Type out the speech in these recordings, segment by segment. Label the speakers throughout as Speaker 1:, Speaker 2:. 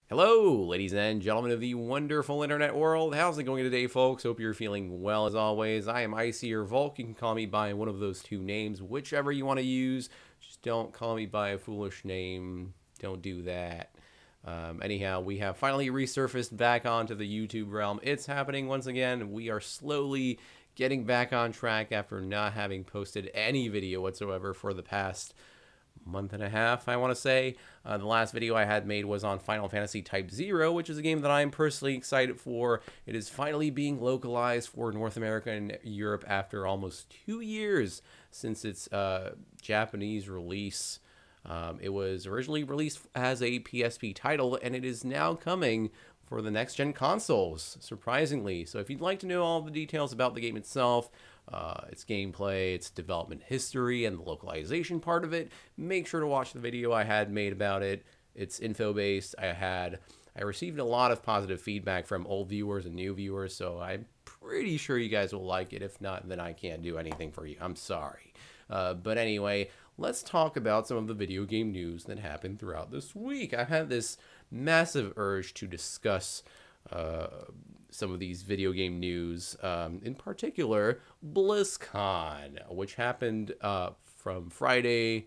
Speaker 1: Hello, ladies and gentlemen of the wonderful internet world. How's it going today, folks? Hope you're feeling well as always. I am Icy or Volk. You can call me by one of those two names, whichever you want to use. Just don't call me by a foolish name. Don't do that. Anyhow, we have finally resurfaced back onto the YouTube realm. It's happening once again. We are slowly getting back on track after not having posted any video whatsoever for the past month and a half, I want to say. The last video I had made was on Final Fantasy Type 0, which is a game that I'm personally excited for. It is finally being localized for North America and Europe after almost 2 years since its Japanese release. It was originally released as a PSP title, and it is now coming for the next-gen consoles, surprisingly. So if you'd like to know all the details about the game itself, its gameplay, its development history, and the localization part of it, make sure to watch the video I had made about it. It's info-based. I received a lot of positive feedback from old viewers and new viewers, so I'm pretty sure you guys will like it. If not, then I can't do anything for you. I'm sorry. But anyway, let's talk about some of the video game news that happened throughout this week. I've had this massive urge to discuss some of these video game news, in particular BlizzCon, which happened from Friday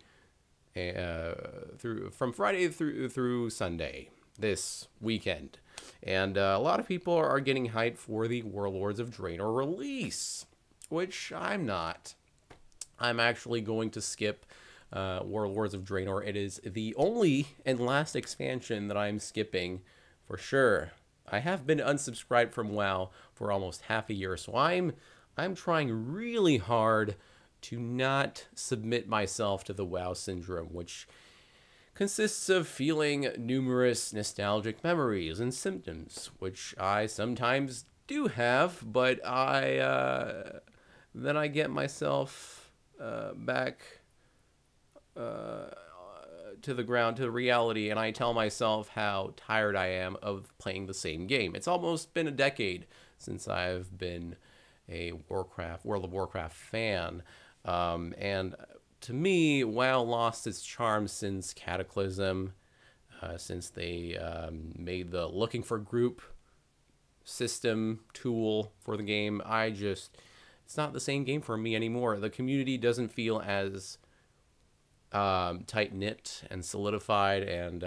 Speaker 1: through Sunday this weekend, and a lot of people are getting hyped for the Warlords of Draenor release, which I'm not. I'm actually going to skip Warlords of Draenor. It is the only and last expansion that I'm skipping for sure. I have been unsubscribed from WoW for almost half a year, so I'm trying really hard to not submit myself to the WoW syndrome, which consists of feeling numerous nostalgic memories and symptoms, which I sometimes do have, but then I get myself back to the ground, to reality, and I tell myself how tired I am of playing the same game. It's almost been a decade since I've been a World of Warcraft fan, and to me, WoW lost its charm since Cataclysm, since they made the looking for group system tool for the game. It's not the same game for me anymore. The community doesn't feel as tight-knit and solidified, and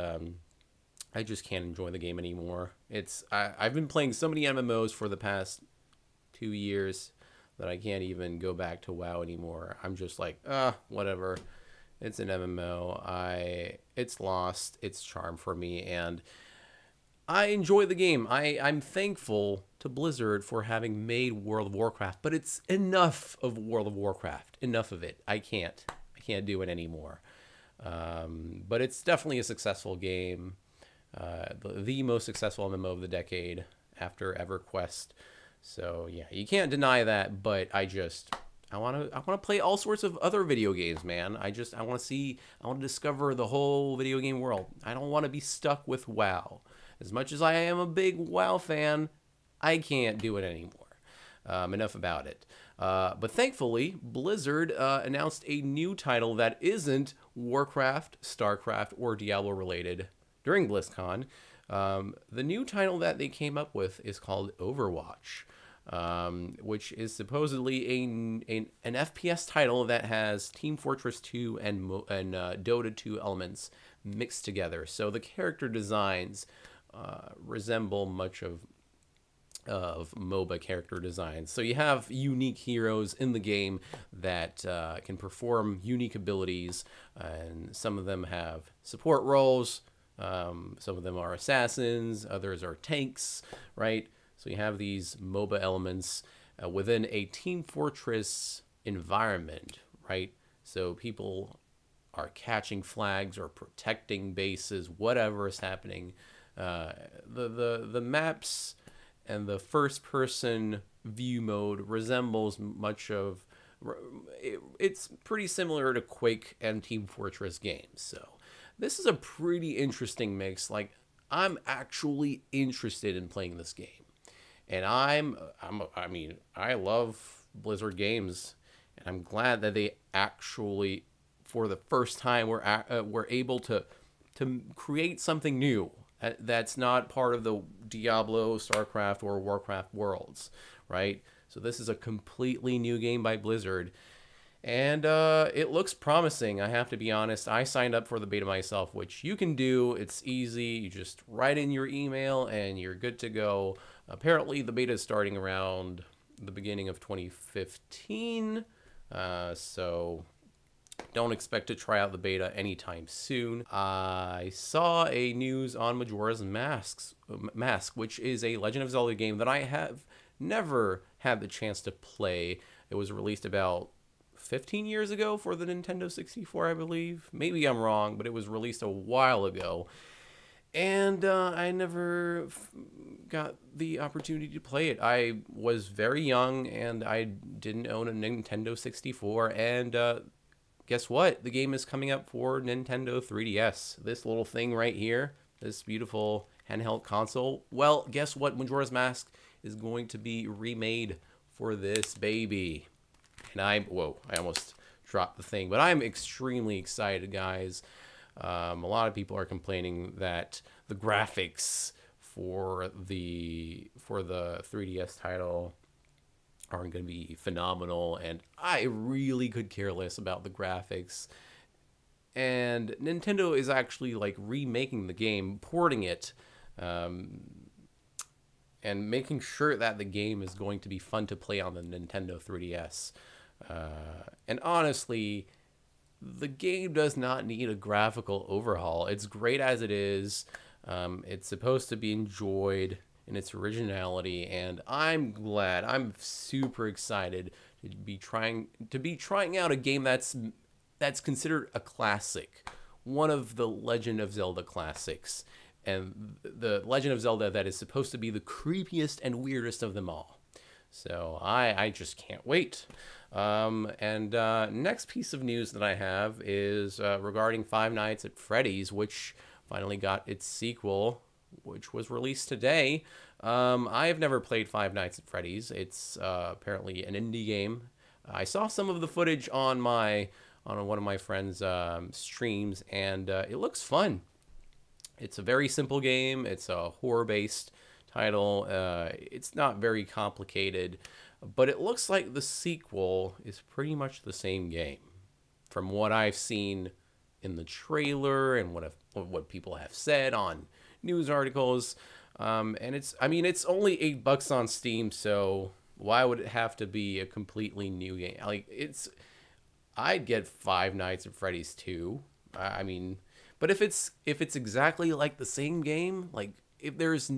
Speaker 1: I just can't enjoy the game anymore. I've been playing so many MMOs for the past 2 years that I can't even go back to WoW anymore. I'm just like, whatever. It's an MMO. It's lost its charm for me, and I enjoy the game. I'm thankful to Blizzard for having made World of Warcraft, but it's enough of World of Warcraft. Enough of it. I can't do it anymore. But it's definitely a successful game. The most successful MMO of the decade after EverQuest. So yeah, you can't deny that, but I want to play all sorts of other video games, man. I want to discover the whole video game world. I don't want to be stuck with WoW. As much as I am a big WoW fan, I can't do it anymore. Enough about it. But thankfully, Blizzard announced a new title that isn't Warcraft, StarCraft, or Diablo related during BlizzCon. The new title that they came up with is called Overwatch, which is supposedly an FPS title that has Team Fortress 2 and Dota 2 elements mixed together. So the character designs resemble much of MOBA character designs. So you have unique heroes in the game that can perform unique abilities, and some of them have support roles, some of them are assassins, others are tanks, right? So you have these MOBA elements within a Team Fortress environment, right? So people are catching flags or protecting bases, whatever is happening. The maps and the first-person view mode resembles much of... It's pretty similar to Quake and Team Fortress games. So this is a pretty interesting mix. Like, I'm actually interested in playing this game. And I mean, I love Blizzard games, and I'm glad that they actually, for the first time, were able to create something new that's not part of the Diablo, StarCraft, or Warcraft worlds, right? So this is a completely new game by Blizzard. And it looks promising, I have to be honest. I signed up for the beta myself, which you can do. It's easy. You just write in your email and you're good to go. Apparently, the beta is starting around the beginning of 2015. So don't expect to try out the beta anytime soon. I saw a news on Majora's Mask, which is a Legend of Zelda game that I have never had the chance to play. It was released about 15 years ago for the Nintendo 64, I believe. Maybe I'm wrong, but it was released a while ago. And I never got the opportunity to play it. I was very young, and I didn't own a Nintendo 64. And guess what? The game is coming up for Nintendo 3DS. This little thing right here, this beautiful handheld console. Well, guess what? Majora's Mask is going to be remade for this baby. And I almost dropped the thing, but I'm extremely excited, guys. A lot of people are complaining that the graphics for the 3DS title aren't going to be phenomenal, and I really could care less about the graphics. And Nintendo is actually like remaking the game, porting it, and making sure that the game is going to be fun to play on the Nintendo 3DS. And honestly, the game does not need a graphical overhaul. It's great as it is. It's supposed to be enjoyed in its originality, and I'm super excited to be trying out a game that's considered a classic, one of the Legend of Zelda classics, and the Legend of Zelda that is supposed to be the creepiest and weirdest of them all. So I just can't wait. Next piece of news that I have is regarding Five Nights at Freddy's, which finally got its sequel, which was released today. I have never played Five Nights at Freddy's. It's apparently an indie game. I saw some of the footage on one of my friends' streams, and it looks fun. It's a very simple game. It's a horror-based title. It's not very complicated, but it looks like the sequel is pretty much the same game from what I've seen in the trailer and what people have said on news articles. And it's only $8 on Steam, so why would it have to be a completely new game? Like, I'd get Five Nights at Freddy's 2. But if it's exactly like the same game, like if there's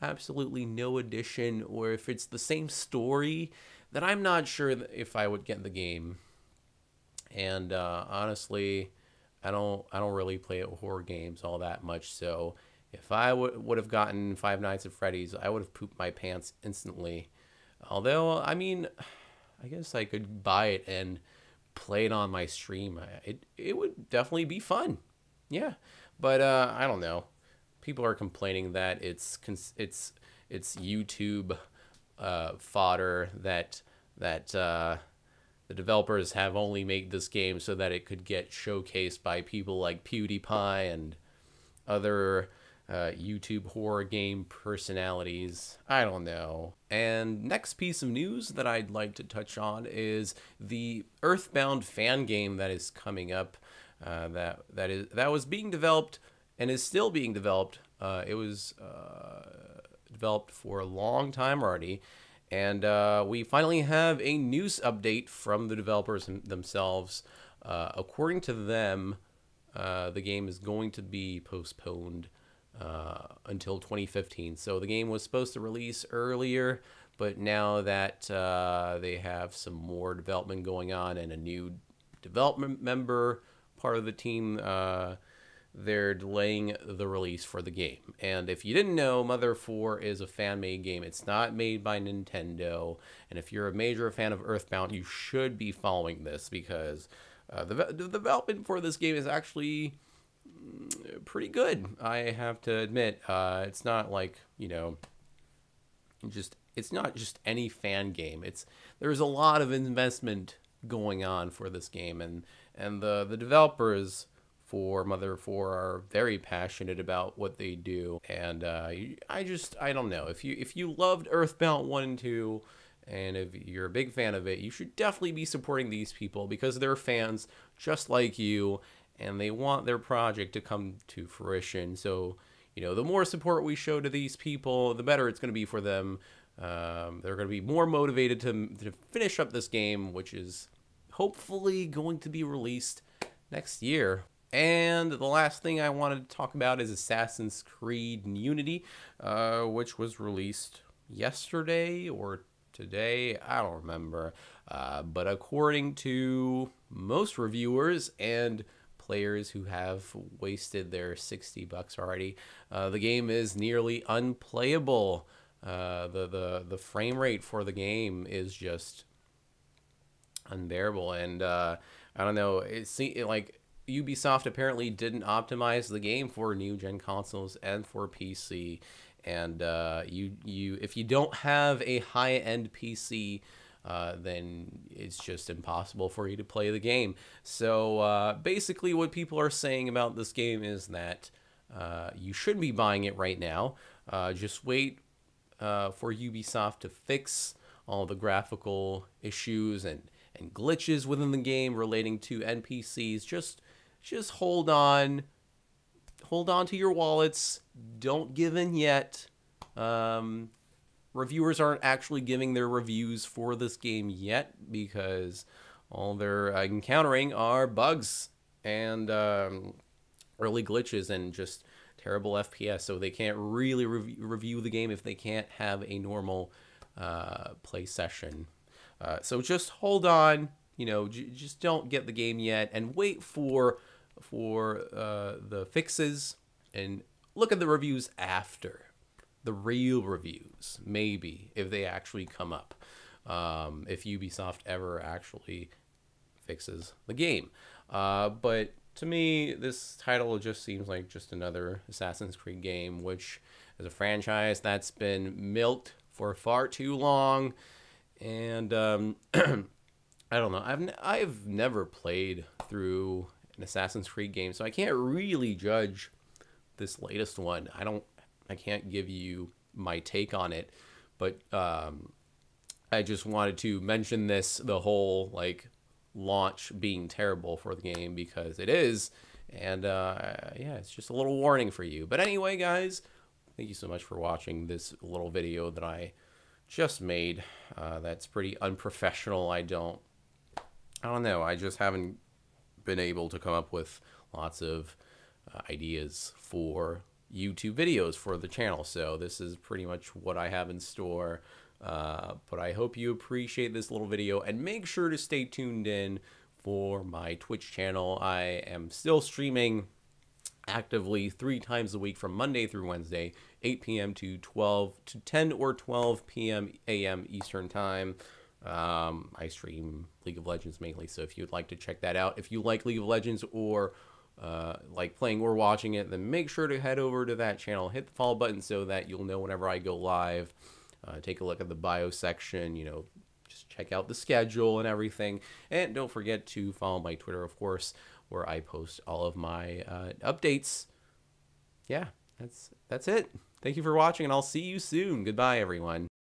Speaker 1: absolutely no addition, or if it's the same story, then I'm not sure if I would get the game. And honestly, I don't really play horror games all that much. So if I would have gotten Five Nights at Freddy's, I would have pooped my pants instantly. Although, I guess I could buy it and play it on my stream. It would definitely be fun. Yeah, but I don't know. People are complaining that it's YouTube fodder, that the developers have only made this game so that it could get showcased by people like PewDiePie and other YouTube horror game personalities. I don't know. And next piece of news that I'd like to touch on is the Earthbound fan game that is coming up. That was being developed and is still being developed. It was developed for a long time already, and we finally have a news update from the developers themselves. According to them, the game is going to be postponed until 2015. So the game was supposed to release earlier, but now that they have some more development going on and a new development member part of the team, they're delaying the release for the game. And if you didn't know, Mother 4 is a fan-made game. It's not made by Nintendo. And if you're a major fan of Earthbound, you should be following this, because the development for this game is actually pretty good, I have to admit. It's not like, it's not just any fan game. There's a lot of investment going on for this game, and the developers Mother 4 are very passionate about what they do, and I don't know, if you loved Earthbound 1 and 2, and if you're a big fan of it, you should definitely be supporting these people because they're fans just like you, and they want their project to come to fruition. So, you know, the more support we show to these people, the better it's going to be for them. They're going to be more motivated to finish up this game, which is hopefully going to be released next year. And the last thing I wanted to talk about is Assassin's Creed Unity, which was released yesterday or today, I don't remember. But according to most reviewers and players who have wasted their $60 already, the game is nearly unplayable. The frame rate for the game is just unbearable, and I don't know. Like Ubisoft apparently didn't optimize the game for new gen consoles and for PC. And if you don't have a high-end PC, then it's just impossible for you to play the game. So basically what people are saying about this game is that you shouldn't be buying it right now. Just wait for Ubisoft to fix all the graphical issues and glitches within the game relating to NPCs. Just hold on. Hold on to your wallets. Don't give in yet. Reviewers aren't actually giving their reviews for this game yet because all they're encountering are bugs and early glitches and just terrible FPS. So they can't really review the game if they can't have a normal play session. So just hold on. You know, just don't get the game yet and wait for the fixes and look at the reviews after. The real reviews, maybe, if they actually come up. If Ubisoft ever actually fixes the game. But to me, this title just seems like just another Assassin's Creed game, which is a franchise that's been milked for far too long. And I don't know. I've never played through an Assassin's Creed game, so I can't really judge this latest one. I can't give you my take on it, but I just wanted to mention the whole like launch being terrible for the game, because it is, and yeah, it's just a little warning for you. But anyway, guys, thank you so much for watching this little video that I just made. That's pretty unprofessional. I don't know. I just haven't been able to come up with lots of ideas for YouTube videos for the channel, so this is pretty much what I have in store. But I hope you appreciate this little video, and make sure to stay tuned in for my Twitch channel. I am still streaming actively 3 times a week from Monday through Wednesday, 8 p.m. to 10 or 12 p.m. a.m. Eastern time. I stream League of Legends mainly, so if you'd like to check that out, if you like League of Legends or like playing or watching it, then make sure to head over to that channel, hit the follow button so that you'll know whenever I go live. Take a look at the bio section, you know, just check out the schedule and everything. And don't forget to follow my Twitter, of course, where I post all of my updates. Yeah, that's it. Thank you for watching, and I'll see you soon. Goodbye, everyone.